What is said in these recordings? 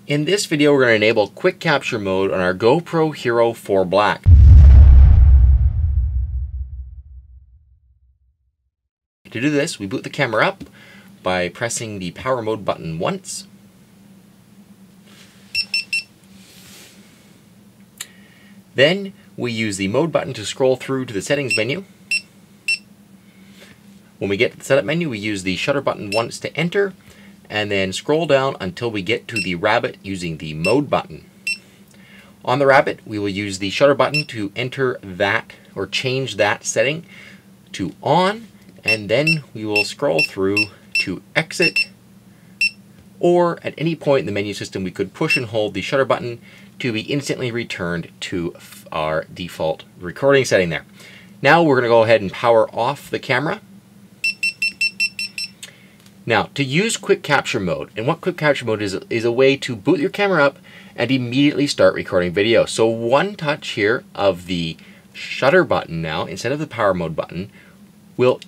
In this video, we're going to enable Quikcapture Mode on our GoPro Hero 4 Black. To do this, we boot the camera up by pressing the Power Mode button once. Then we use the Mode button to scroll through to the Settings menu. When we get to the Setup menu, we use the Shutter button once to enter, and then scroll down until we get to the rabbit using the Mode button. On the rabbit, we will use the Shutter button to enter that or change that setting to on, and then we will scroll through to exit, or at any point in the menu system we could push and hold the Shutter button to be instantly returned to our default recording setting there. Now we're going to go ahead and power off the camera. Now, to use Quikcapture Mode, and what Quikcapture Mode is a way to boot your camera up and immediately start recording video. So one touch here of the Shutter button now, instead of the Power Mode button, will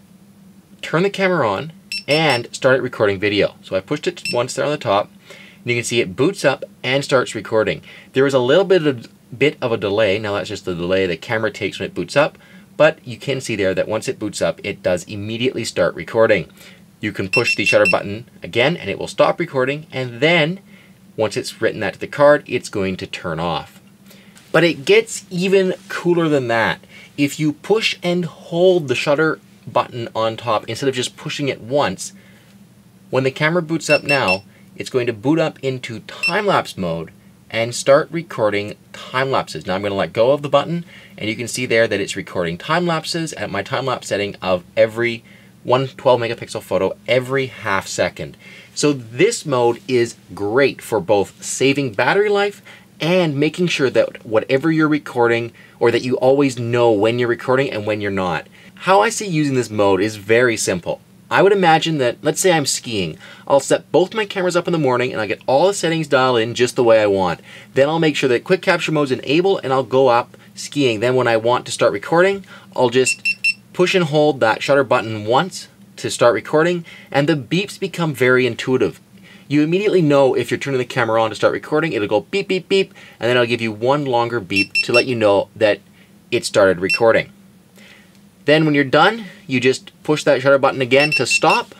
turn the camera on and start recording video. So I pushed it once there on the top, and you can see it boots up and starts recording. There is a little bit of a delay. Now that's just the delay the camera takes when it boots up, but you can see there that once it boots up, it does immediately start recording. You can push the Shutter button again and it will stop recording, and then once it's written that to the card, it's going to turn off. But it gets even cooler than that. If you push and hold the Shutter button on top instead of just pushing it once, when the camera boots up now, it's going to boot up into Time-Lapse Mode and start recording time lapses. Now I'm going to let go of the button, and you can see there that it's recording time lapses at my time lapse setting of every one 12 megapixel photo every half second. So this mode is great for both saving battery life and making sure that whatever you're recording, or that you always know when you're recording and when you're not. How I see using this mode is very simple. I would imagine that, let's say I'm skiing, I'll set both my cameras up in the morning and I get all the settings dialed in just the way I want. Then I'll make sure that Quikcapture Mode is enabled and I'll go up skiing. Then when I want to start recording, I'll just push and hold that Shutter button once to start recording, and the beeps become very intuitive. You immediately know if you're turning the camera on to start recording. It'll go beep, beep, beep, and then it'll give you one longer beep to let you know that it started recording. Then when you're done, you just push that Shutter button again to stop,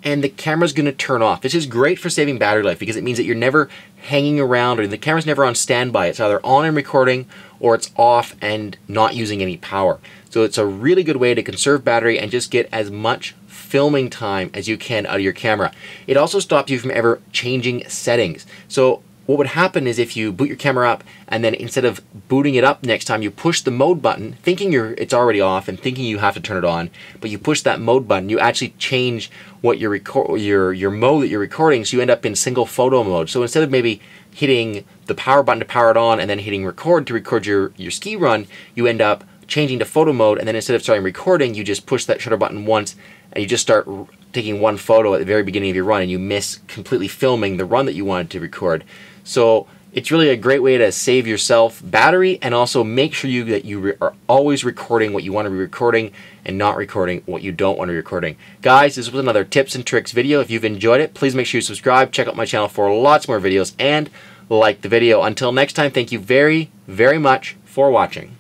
and the camera's going to turn off. This is great for saving battery life because it means that you're never hanging around, or the camera's never on standby. It's either on and recording, or it's off and not using any power. So it's a really good way to conserve battery and just get as much filming time as you can out of your camera. It also stops you from ever changing settings. So what would happen is if you boot your camera up and then instead of booting it up next time, you push the Mode button thinking it's already off and thinking you have to turn it on, but you push that Mode button, you actually change what your mode that you're recording, so you end up in single photo mode. So instead of maybe hitting the power button to power it on and then hitting record to record your ski run, you end up changing to photo mode, and then instead of starting recording, you just push that Shutter button once and you just start taking one photo at the very beginning of your run, and you miss completely filming the run that you wanted to record. So it's really a great way to save yourself battery and also make sure that you are always recording what you want to be recording and not recording what you don't want to be recording. Guys, this was another tips and tricks video. If you've enjoyed it, please make sure you subscribe, check out my channel for lots more videos, and like the video. Until next time, thank you very, very much for watching.